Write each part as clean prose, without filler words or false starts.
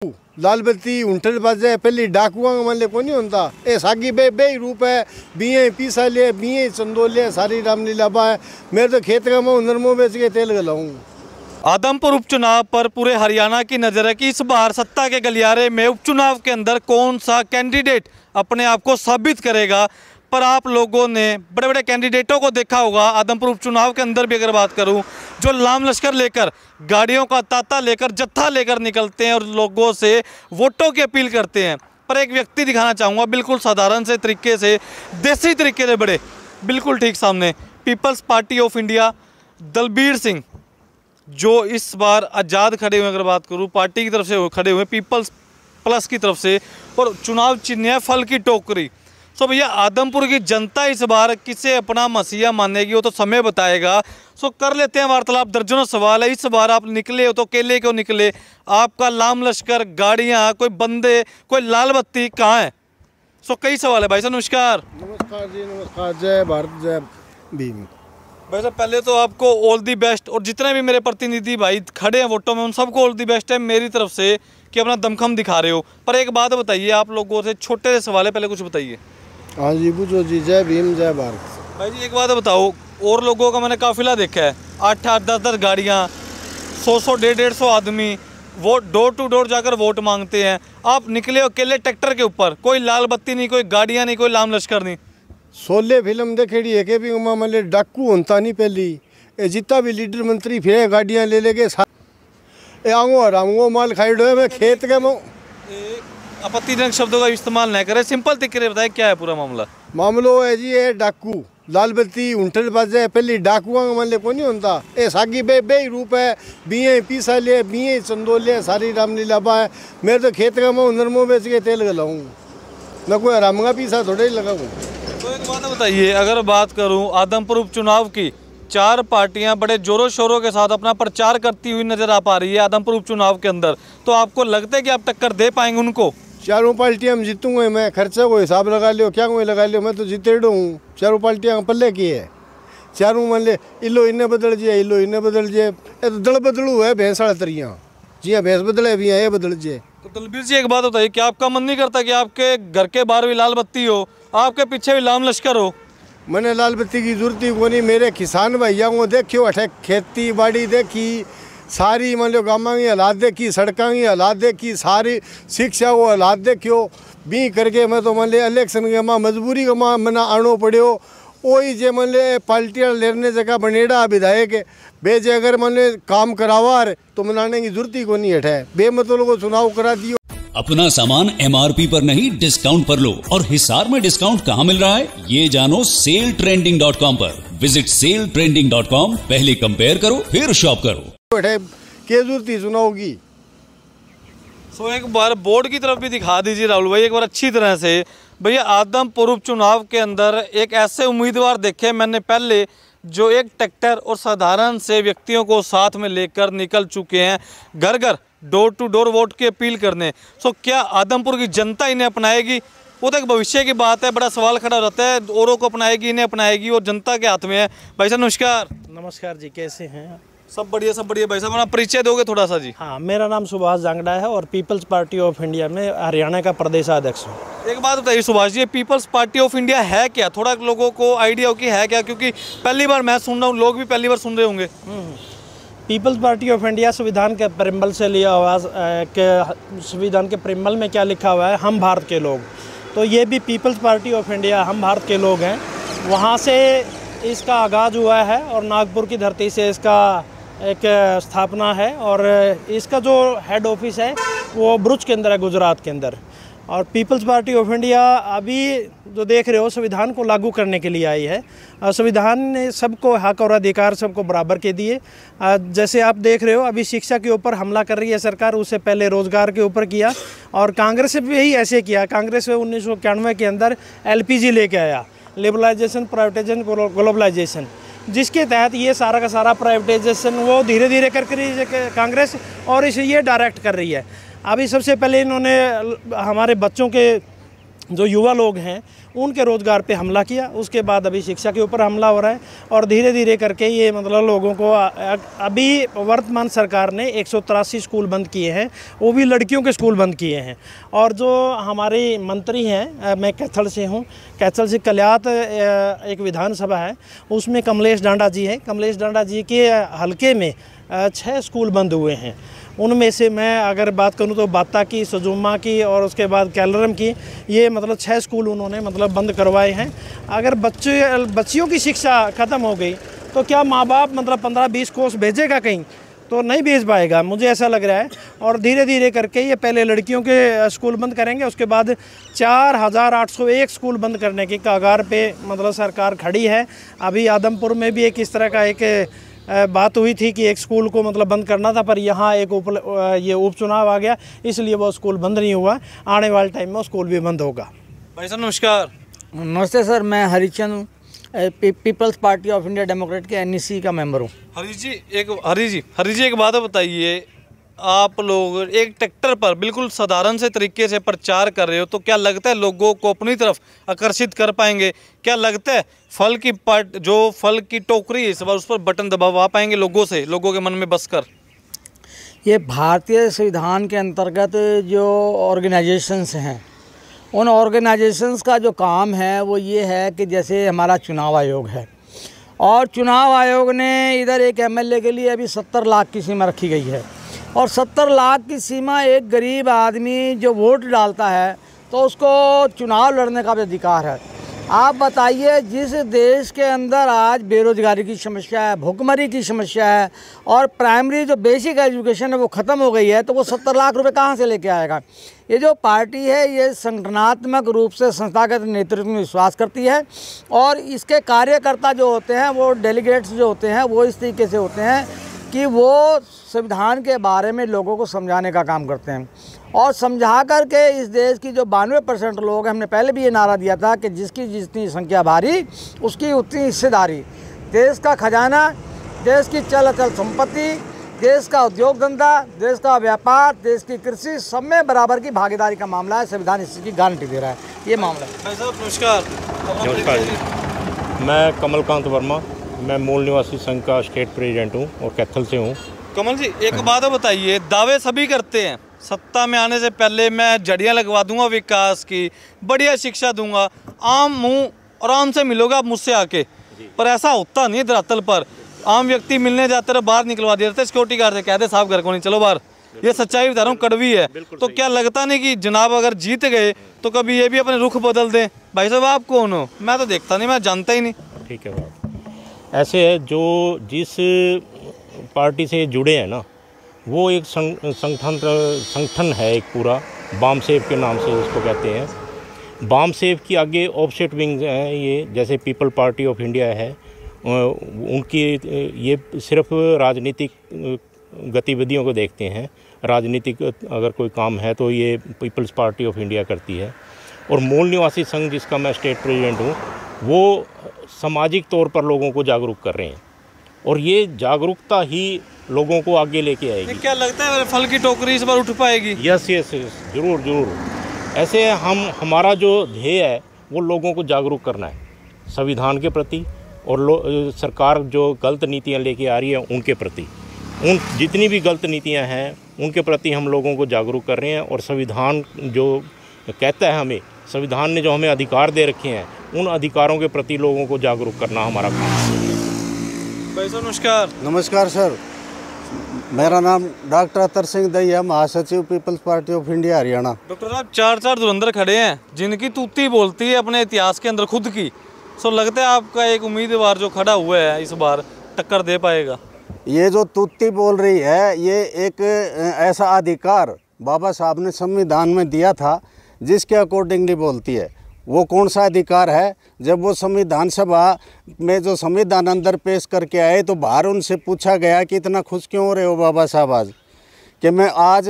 लाल बत्ती उंटल बाजे पहली डाकुआ मन को नहीं होता ए सागी बे बे रूप है बीए पीसा ले बीए चंदोले सारी रामलीला बा है। मैं तो खेत का मुँह नरमो बेच के तेल गलाऊँ। आदमपुर उपचुनाव पर पूरे हरियाणा की नज़र है कि इस बार सत्ता के गलियारे में उपचुनाव के अंदर कौन सा कैंडिडेट अपने आप को साबित करेगा। पर आप लोगों ने बड़े बड़े कैंडिडेटों को देखा होगा। आदमपुर उपचुनाव के अंदर भी अगर बात करूं, जो लाम लश्कर लेकर, गाड़ियों का तांता लेकर, जत्था लेकर निकलते हैं और लोगों से वोटों की अपील करते हैं। पर एक व्यक्ति दिखाना चाहूँगा बिल्कुल साधारण से तरीके से, देसी तरीके से बड़े बिल्कुल ठीक सामने, People's Party of India Dalbir Singh, जो इस बार आज़ाद खड़े हुए, अगर बात करूँ पार्टी की तरफ से खड़े हुए, पीपल्स प्लस की तरफ से, और चुनाव चिन्ह है फल की टोकरी। सो भैया आदमपुर की जनता इस बार किसे अपना मसीहा मानेगी वो तो समय बताएगा। सो कर लेते हैं वार्तालाप। दर्जनों सवाल है। इस बार आप निकले हो तो अकेले क्यों निकले? आपका लाम लश्कर, गाड़ियाँ, कोई बंदे, कोई लाल बत्ती कहाँ है? सो कई सवाल है भाई साहब। नमस्कार। नमस्कार जी, नमस्कार। जय भारत, जय भीम। भाई साहब पहले तो आपको ऑल दी बेस्ट, और जितने भी मेरे प्रतिनिधि भाई खड़े हैं वोटों में उन सबको ऑल दी बेस्ट है मेरी तरफ से कि अपना दमखम दिखा रहे हो। पर एक बात बताइए, आप लोगों से छोटे से सवाल है, पहले कुछ बताइए। हाँ जी, पूछो जी। जय भीम, जय भारत। भाई जी एक बात बताओ, और लोगों का मैंने काफिला देखा है, 8-8, 10-10 गाड़ियाँ, 100-100, 150-150 आदमी वो डोर टू डोर जाकर वोट मांगते हैं। आप निकले अकेले ट्रैक्टर के ऊपर, कोई लाल बत्ती नहीं, कोई गाड़ियाँ नहीं, कोई लाम लश्कर नहीं। शोले फिल्म देखेड़ी है के भी उमा मतलब डाकू होता नहीं पहली ए जितना भी लीडर मंत्री फिर गाड़ियाँ ले लेके ए आऊँगो आरामो माल खाई डो मैं खेत के आपत्तिजनक शब्दों का इस्तेमाल न करें, सिंपल तरीके से बताएं क्या है पूरा मामला। मामलो है जी ये डाकू लाल बत्ती उंटल बाजे पहली डाकुआ मन को नहीं होता ए सागी बे बे रूप है बीए पीसा ले बीए चंदोले सारी रामलीला बा है। मैं तो खेत का मुँह नरमो बेच के तेल गलाऊँ, मैं कोई आराम का पीसा थोड़ा ही लगाऊँ। तो एक बात बताइए, अगर बात करूं आदमपुर उपचुनाव की, 4 पार्टियां बड़े जोरों शोरों के साथ अपना प्रचार करती हुई नजर आ पा रही है आदमपुर उपचुनाव के अंदर, तो आपको लगता है कि आप टक्कर दे पाएंगे उनको? चारों पार्टियां हम जीतूंगे। मैं खर्चे को हिसाब लगा लियो, क्या कोई लगा लियो, मैं तो जीतेड़ो हूँ। चारों पार्टियां पल्ले की है, चारों मान ले इलो इन्हें बदल जाए, इलो इन्हें बदल जाए। ये तो दल बदलू है भैंस वाला तरिया, जी हाँ भैंस बदले भी है, ये बदल जाए। तो दलबीर जी एक बात बताइए, क्या आपका मन नहीं करता कि आपके घर के बाहर भी लाल बत्ती हो, आपके पीछे भी लाम लश्कर हो? मैंने लाल बत्ती की जरूरत ही कोनी। मेरे किसान भैया को देखियो, अठे खेती बाड़ी देखी सारी, मान लो गाँव की हालात देखी, सड़कों की हालात देखी, सारी शिक्षा को हालात देखियो भी करके मैं तो मान लिया इलेक्शन के माँ मजबूरी के माँ मना आनो पड़ो। वही जे मान ले पार्टियाँ लेने जगह बनेड़ा विधायक बेजे अगर मान ले काम करावा तो मनाने की जरूरत ही को नहीं हटे, बेमतलब को चुनाव करा दियो। अपना सामान MRP पर नहीं डिस्काउंट पर लो। और हिसार में डिस्काउंट कहाँ मिल रहा है ये जानो सेलट्रेंडिंग.com पर। विजिट सेलट्रेंडिंग.com, पहले कंपेयर करो फिर शॉप करो। क्या जरूरत ही चुनाव की? सो एक बार बोर्ड की तरफ भी दिखा दीजिए राहुल भाई एक बार अच्छी तरह से। भैया आदमपुर उपचुनाव के अंदर एक ऐसे उम्मीदवार देखे मैंने पहले, जो एक ट्रैक्टर और साधारण से व्यक्तियों को साथ में लेकर निकल चुके हैं घर घर डोर टू डोर वोट की अपील करने। सो क्या आदमपुर की जनता इन्हें अपनाएगी? वो तो एक भविष्य की बात है, बड़ा सवाल खड़ा रहता है, औरों को अपनाएगी, इन्हें अपनाएगी, और जनता के हाथ में है। भाई साहब नमस्कार। नमस्कार जी, कैसे हैं? सब बढ़िया, सब बढ़िया। भाई साहब अपना परिचय दोगे थोड़ा सा जी? हाँ, मेरा नाम सुभाष जांगड़ा है और पीपल्स पार्टी ऑफ इंडिया में हरियाणा का प्रदेशाध्यक्ष हूँ। एक बात बताइए Subhash ji, peoples Party of India है क्या? थोड़ा लोगों को आइडिया हो कि है क्या, क्योंकि पहली बार मैं सुन रहा हूँ, लोग भी पहली बार सुन रहे होंगे। पीपल्स पार्टी ऑफ इंडिया संविधान के प्रेम्बल से लिया हुआ के संविधान के प्रेम्बल में क्या लिखा हुआ है, हम भारत के लोग। तो ये भी पीपल्स पार्टी ऑफ इंडिया हम भारत के लोग हैं, वहाँ से इसका आगाज़ हुआ है और नागपुर की धरती से इसका एक स्थापना है। और इसका जो हेड ऑफिस है वो भरूच के अंदर है, गुजरात के अंदर। और पीपल्स पार्टी ऑफ इंडिया अभी जो देख रहे हो संविधान को लागू करने के लिए आई है। संविधान ने सबको हक और अधिकार सबको बराबर के दिए। जैसे आप देख रहे हो अभी शिक्षा के ऊपर हमला कर रही है सरकार, उससे पहले रोज़गार के ऊपर किया, और कांग्रेस ने भी ऐसे किया। कांग्रेस 1991 के अंदर LPG लेके आया, लिबरलाइजेशन, प्राइवेटाइजेशन, ग्लोबलाइजेशन, जिसके तहत ये सारा का सारा प्राइवेटाइजेशन वो धीरे धीरे कर कांग्रेस और इसे ये डायरेक्ट कर रही है। अभी सबसे पहले इन्होंने हमारे बच्चों के जो युवा लोग हैं उनके रोज़गार पे हमला किया। उसके बाद अभी शिक्षा के ऊपर हमला हो रहा है और धीरे धीरे करके ये मतलब लोगों को अभी वर्तमान सरकार ने 183 स्कूल बंद किए हैं, वो भी लड़कियों के स्कूल बंद किए हैं। और जो हमारे मंत्री हैं, मैं कैथल से हूँ, कैथल से कल्यात एक विधानसभा है, उसमें कमलेश डांडा जी हैं। कमलेश डांडा जी के हलके में 6 स्कूल बंद हुए हैं। उनमें से मैं अगर बात करूं तो बाता की, सजुमा की और उसके बाद कैलरम की, ये मतलब 6 स्कूल उन्होंने मतलब बंद करवाए हैं। अगर बच्चियों की शिक्षा ख़त्म हो गई तो क्या माँ बाप मतलब 15-20 कोस भेजेगा कहीं? तो नहीं भेज पाएगा, मुझे ऐसा लग रहा है। और धीरे धीरे करके ये पहले लड़कियों के स्कूल बंद करेंगे, उसके बाद 4801 स्कूल बंद करने की कगार पे मतलब सरकार खड़ी है। अभी आदमपुर में भी एक इस तरह का एक बात हुई थी कि एक स्कूल को मतलब बंद करना था, पर यहाँ एक ये उपचुनाव आ गया, इसलिए वो स्कूल बंद नहीं हुआ। आने वाले टाइम में वो स्कूल भी बंद होगा। भाई साहब नमस्कार। नमस्ते सर, मैं हरिचंद हूँ, People's Party of India Democrat के NEC का मेंबर हूँ। हरी जी एक बात बताइए, आप लोग एक ट्रैक्टर पर बिल्कुल साधारण से तरीके से प्रचार कर रहे हो, तो क्या लगता है लोगों को अपनी तरफ आकर्षित कर पाएंगे? क्या लगता है फल की टोकरी इस बार उस पर बटन दबा पाएंगे लोगों के मन में बसकर? ये भारतीय संविधान के अंतर्गत जो ऑर्गेनाइजेशंस हैं, उन ऑर्गेनाइजेशंस का जो काम है वो ये है कि जैसे हमारा चुनाव आयोग है, और चुनाव आयोग ने इधर एक MLA के लिए अभी 70 लाख की सीमा रखी गई है, और 70 लाख की सीमा एक गरीब आदमी जो वोट डालता है तो उसको चुनाव लड़ने का भी अधिकार है। आप बताइए, जिस देश के अंदर आज बेरोजगारी की समस्या है, भुखमरी की समस्या है, और प्राइमरी जो बेसिक एजुकेशन है वो ख़त्म हो गई है, तो वो 70 लाख रुपए कहाँ से लेके आएगा? ये जो पार्टी है ये संगठनात्मक रूप से संस्थागत नेतृत्व में विश्वास करती है, और इसके कार्यकर्ता जो होते हैं, वो डेलीगेट्स जो होते हैं, वो इस तरीके से होते हैं कि वो संविधान के बारे में लोगों को समझाने का काम करते हैं, और समझा करके इस देश की जो 92% लोग हैं, हमने पहले भी ये नारा दिया था कि जिसकी जितनी संख्या भारी उसकी उतनी हिस्सेदारी। देश का खजाना, देश की चल अचल संपत्ति, देश का उद्योग धंधा, देश का व्यापार, देश की कृषि, सब में बराबर की भागीदारी का मामला है। संविधान इस चीज़ की गारंटी दे रहा है, ये मामला है। भाई साहब नमस्कार। नमस्कार जी, मैं कमलकांत वर्मा, मैं मूल निवासी संघ का स्टेट प्रेसिडेंट हूँ और कैथल से हूँ। कमल जी एक बात बताइए, दावे सभी करते हैं सत्ता में आने से पहले मैं जड़ियाँ लगवा दूंगा विकास की, बढ़िया शिक्षा दूंगा, आम मुँह आराम से मिलोगे आप मुझसे आके, पर ऐसा होता नहीं। धरातल पर आम व्यक्ति मिलने जाते रहे, बाहर निकलवा दिया जाता है सिक्योरिटी गार्ड से, कहते साहब घर को नहीं, चलो बाहर। ये सच्चाई बता रहा हूँ, कड़वी है। तो क्या लगता नहीं कि जनाब अगर जीत गए तो कभी ये भी अपने रुख बदल दें? भाई साहब आप कौन हो? मैं तो देखता नहीं, मैं जानता ही नहीं। ठीक है बात ऐसे है, जो जिस पार्टी से जुड़े हैं ना, वो एक संगठन है, एक पूरा बाम सेव के नाम से उसको कहते हैं। बाम सेव की आगे ऑफसेट विंग हैं ये, जैसे पीपल पार्टी ऑफ इंडिया है, उनकी ये सिर्फ राजनीतिक गतिविधियों को देखते हैं। राजनीतिक अगर कोई काम है तो ये पीपल्स पार्टी ऑफ इंडिया करती है। और मूल निवासी संघ जिसका मैं स्टेट प्रेसिडेंट हूँ, वो सामाजिक तौर पर लोगों को जागरूक कर रहे हैं, और ये जागरूकता ही लोगों को आगे लेके आएगी। क्या लगता है फल की टोकरी इस बार उठ पाएगी? यस, जरूर। ऐसे हमारा जो ध्येय है वो लोगों को जागरूक करना है संविधान के प्रति, और सरकार जो गलत नीतियां लेके आ रही है उनके प्रति, उन जितनी भी गलत नीतियां हैं उनके प्रति हम लोगों को जागरूक कर रहे हैं। और संविधान जो कहता है, हमें संविधान ने जो हमें अधिकार दे रखे हैं, उन अधिकारों के प्रति लोगों को जागरूक करना हमारा काम है। भाई साहब नमस्कार। नमस्कार सर, मेरा नाम डॉक्टर अतर सिंह दहिया, महासचिव People's Party of India Haryana. Doctor साहब 4 धुरंधर खड़े हैं जिनकी तूती बोलती है अपने इतिहास के अंदर खुद की। सो लगता है आपका एक उम्मीदवार जो खड़ा हुआ है इस बार टक्कर दे पाएगा? ये जो तूती बोल रही है, ये एक ऐसा अधिकार बाबा साहब ने संविधान में दिया था जिसके अकॉर्डिंगली बोलती है। वो कौन सा अधिकार है? जब वो संविधान सभा में जो संविधान अंदर पेश करके आए तो बाहर उनसे पूछा गया कि इतना खुश क्यों हो रहे हो बाबा साहब आज, कि मैं आज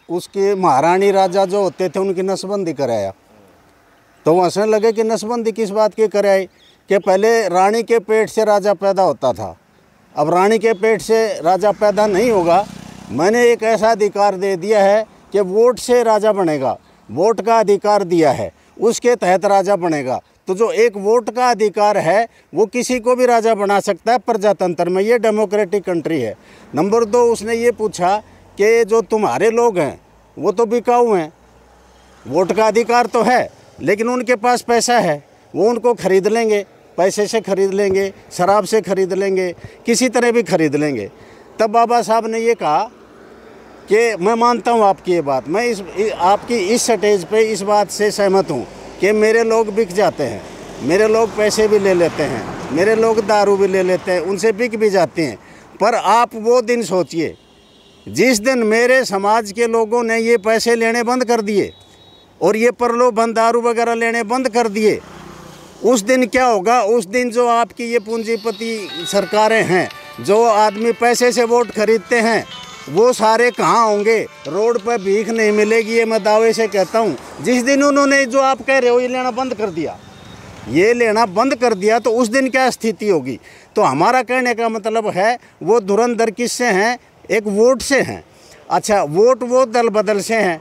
उसके महारानी राजा जो होते थे उनकी नसबंदी कराया। तो वो हंसने लगे कि नसबंदी किस बात की कराई, कि पहले रानी के पेट से राजा पैदा होता था, अब रानी के पेट से राजा पैदा नहीं होगा। मैंने एक ऐसा अधिकार दे दिया है कि वोट से राजा बनेगा, वोट का अधिकार दिया है। उसके तहत राजा बनेगा। तो जो एक वोट का अधिकार है वो किसी को भी राजा बना सकता है प्रजातंत्र में, ये डेमोक्रेटिक कंट्री है। नंबर 2, उसने ये पूछा कि जो तुम्हारे लोग हैं वो तो बिकाऊ हैं, वोट का अधिकार तो है लेकिन उनके पास पैसा है, वो उनको खरीद लेंगे, पैसे से खरीद लेंगे, शराब से खरीद लेंगे, किसी तरह भी खरीद लेंगे। तब बाबा साहब ने ये कहा कि मैं मानता हूँ आपकी ये बात, मैं आपकी इस स्टेज पे इस बात से सहमत हूँ कि मेरे लोग बिक जाते हैं, मेरे लोग पैसे भी ले लेते हैं, मेरे लोग दारू भी ले लेते हैं, उनसे बिक भी जाते हैं। पर आप वो दिन सोचिए जिस दिन मेरे समाज के लोगों ने ये पैसे लेने बंद कर दिए और ये प्रलोभन दारू वगैरह लेने बंद कर दिए, उस दिन क्या होगा? उस दिन जो आपकी ये पूंजीपति सरकारें हैं, जो आदमी पैसे से वोट खरीदते हैं, वो सारे कहाँ होंगे? रोड पर भीख नहीं मिलेगी, ये मैं दावे से कहता हूँ। जिस दिन उन्होंने जो आप कह रहे हो ये लेना बंद कर दिया, ये लेना बंद कर दिया, तो उस दिन क्या स्थिति होगी? तो हमारा कहने का मतलब है वो धुरंधर किससे हैं? एक वोट से हैं। अच्छा, वोट वो दल बदल से हैं।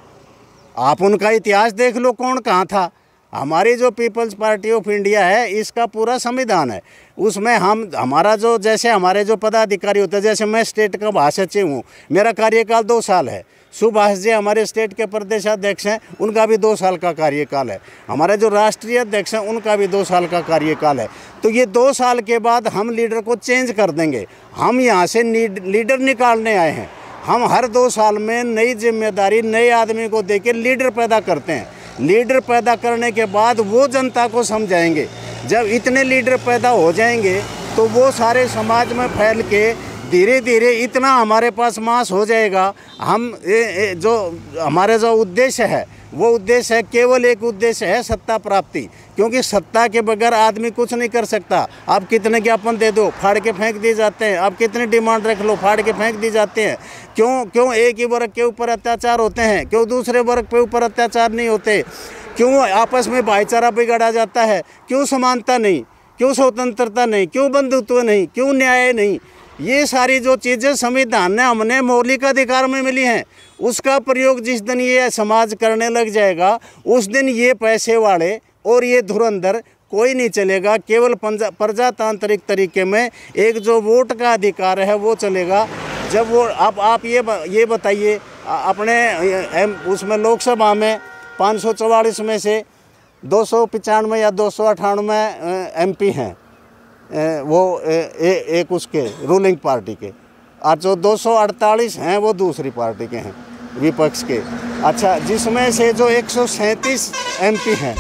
आप उनका इतिहास देख लो, कौन कहाँ था। हमारी जो पीपल्स पार्टी ऑफ इंडिया है, इसका पूरा संविधान है, उसमें हमारा जो जैसे हमारे जो पदाधिकारी होते हैं, जैसे मैं स्टेट का महासचिव हूँ, मेरा कार्यकाल 2 साल है। सुभाष जी हमारे स्टेट के प्रदेशाध्यक्ष हैं, उनका भी 2 साल का कार्यकाल है। हमारे जो राष्ट्रीय अध्यक्ष हैं उनका भी 2 साल का कार्यकाल है। तो ये 2 साल के बाद हम लीडर को चेंज कर देंगे। हम यहाँ से लीडर निकालने आए हैं। हम हर 2 साल में नई जिम्मेदारी नए आदमी को देके लीडर पैदा करते हैं। लीडर पैदा करने के बाद वो जनता को समझाएंगे। जब इतने लीडर पैदा हो जाएंगे तो वो सारे समाज में फैल के धीरे धीरे इतना हमारे पास मास हो जाएगा। हम जो हमारे जो उद्देश्य है वो उद्देश्य है, केवल एक उद्देश्य है, सत्ता प्राप्ति। क्योंकि सत्ता के बगैर आदमी कुछ नहीं कर सकता। आप कितने ज्ञापन दे दो, फाड़ के फेंक दिए जाते हैं। आप कितनी डिमांड रख लो, फाड़ के फेंक दी जाते हैं। क्यों एक ही वर्ग के ऊपर अत्याचार होते हैं? क्यों दूसरे वर्ग के ऊपर अत्याचार नहीं होते? क्यों आपस में भाईचारा बिगड़ा जाता है? क्यों समानता नहीं? क्यों स्वतंत्रता नहीं? क्यों बंधुत्व नहीं? क्यों न्याय नहीं? ये सारी जो चीज़ें संविधान ने हमने मौलिक अधिकार में मिली हैं, उसका प्रयोग जिस दिन ये समाज करने लग जाएगा, उस दिन ये पैसे वाले और ये धुरंधर कोई नहीं चलेगा। केवल प्रजातांत्रिक तरीके में एक जो वोट का अधिकार है वो चलेगा। जब वो आप ये बताइए, अपने उसमें लोकसभा में 544 में से 295 या 298 MP हैं, वो एक उसके रूलिंग पार्टी के, और जो 248 हैं वो दूसरी पार्टी के हैं, विपक्ष के। अच्छा, जिसमें से जो 137 MP हैं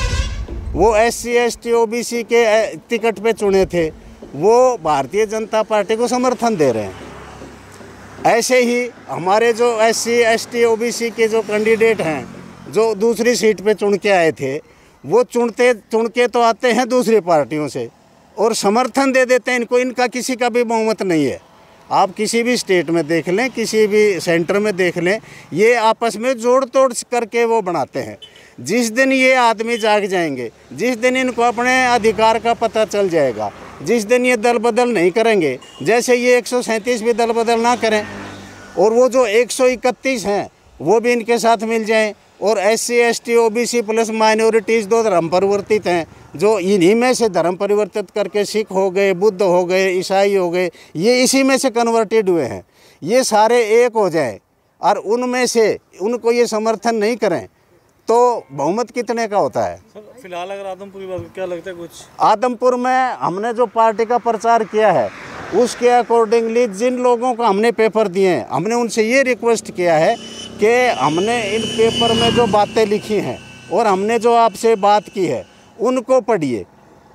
वो SC ST OBC के टिकट पे चुने थे, वो भारतीय जनता पार्टी को समर्थन दे रहे हैं। ऐसे ही हमारे जो SC ST OBC के जो कैंडिडेट हैं, जो दूसरी सीट पे चुन के आए थे, वो चुन के तो आते हैं दूसरी पार्टियों से और समर्थन दे देते हैं इनको। इनका किसी का भी बहुमत नहीं है। आप किसी भी स्टेट में देख लें, किसी भी सेंटर में देख लें, ये आपस में जोड़ तोड़ करके वो बनाते हैं। जिस दिन ये आदमी जाग जाएंगे, जिस दिन इनको अपने अधिकार का पता चल जाएगा, जिस दिन ये दल बदल नहीं करेंगे, जैसे ये 137 भी दल बदल ना करें और वो जो 131 हैं वो भी इनके साथ मिल जाएं, और SC ST OBC plus minorities 2 धर्म परिवर्तित हैं, जो इन्हीं में से धर्म परिवर्तित करके सिख हो गए, बुद्ध हो गए, ईसाई हो गए, ये इसी में से कन्वर्टेड हुए हैं। ये सारे एक हो जाए और उनमें से उनको ये समर्थन नहीं करें तो बहुमत कितने का होता है? फिलहाल अगर आदमपुर की बात क्या लगता है? कुछ आदमपुर में हमने जो पार्टी का प्रचार किया है उसके अकॉर्डिंगली जिन लोगों को हमने पेपर दिए हैं, हमने उनसे ये रिक्वेस्ट किया है कि हमने इन पेपर में जो बातें लिखी हैं और हमने जो आपसे बात की है उनको पढ़िए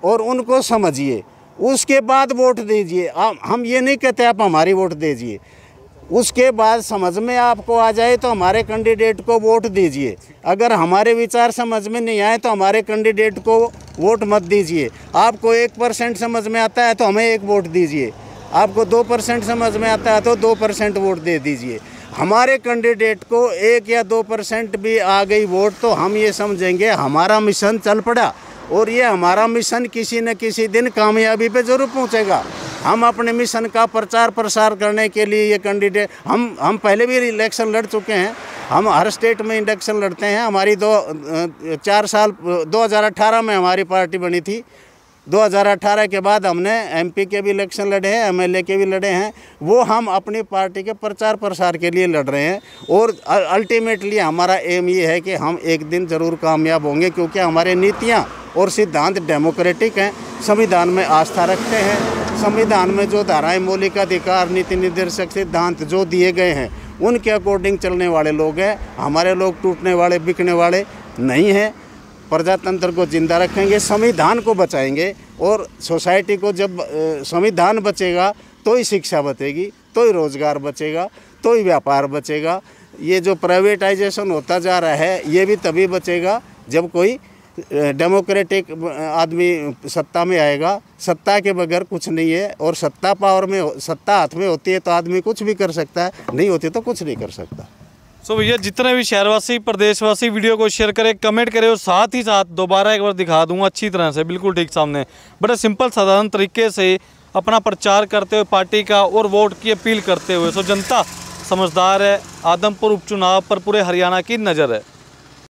और उनको समझिए, उसके बाद वोट दीजिए। हम ये नहीं कहते आप हमारी वोट दीजिए, उसके बाद समझ में आपको आ जाए तो हमारे कैंडिडेट को वोट दीजिए। अगर हमारे विचार समझ में नहीं आए तो हमारे कैंडिडेट को वोट मत दीजिए। आपको 1% समझ में आता है तो हमें 1 वोट दीजिए। आपको 2% समझ में आता है तो 2% वोट दे दीजिए। हमारे कैंडिडेट को 1 या 2% भी आ गई वोट तो हम ये समझेंगे हमारा मिशन चल पड़ा और ये हमारा मिशन किसी न किसी दिन कामयाबी पे ज़रूर पहुंचेगा। हम अपने मिशन का प्रचार प्रसार करने के लिए ये कैंडिडेट, हम पहले भी इलेक्शन लड़ चुके हैं, हम हर स्टेट में इलेक्शन लड़ते हैं। हमारी 4 साल 2018 में हमारी पार्टी बनी थी। 2018 के बाद हमने MP के भी इलेक्शन लड़े हैं, MLA के भी लड़े हैं। वो हम अपनी पार्टी के प्रचार प्रसार के लिए लड़ रहे हैं और अल्टीमेटली हमारा एम ये है कि हम एक दिन ज़रूर कामयाब होंगे, क्योंकि हमारे नीतियाँ और सिद्धांत डेमोक्रेटिक हैं, संविधान में आस्था रखते हैं। संविधान में जो धाराएं, मौलिक अधिकार, नीति निर्देशक सिद्धांत जो दिए गए हैं उनके अकॉर्डिंग चलने वाले लोग हैं। हमारे लोग टूटने वाले, बिकने वाले नहीं हैं। प्रजातंत्र को जिंदा रखेंगे, संविधान को बचाएंगे और सोसाइटी को जब संविधान बचेगा तो ही शिक्षा बचेगी, तो ही रोजगार बचेगा, तो ही व्यापार बचेगा। ये जो प्राइवेटाइजेशन होता जा रहा है ये भी तभी बचेगा जब कोई डेमोक्रेटिक आदमी सत्ता में आएगा। सत्ता के बगैर कुछ नहीं है, और सत्ता पावर में, सत्ता हाथ में होती है तो आदमी कुछ भी कर सकता है, नहीं होती तो कुछ नहीं कर सकता। सो भैया, जितने भी शहरवासी, प्रदेशवासी वीडियो को शेयर करें, कमेंट करें और साथ ही साथ दोबारा एक बार दिखा दूंगा अच्छी तरह से, बिल्कुल ठीक सामने, बड़े सिंपल साधारण तरीके से अपना प्रचार करते हुए पार्टी का और वोट की अपील करते हुए। सो जनता समझदार है। आदमपुर उपचुनाव पर पूरे हरियाणा की नज़र है।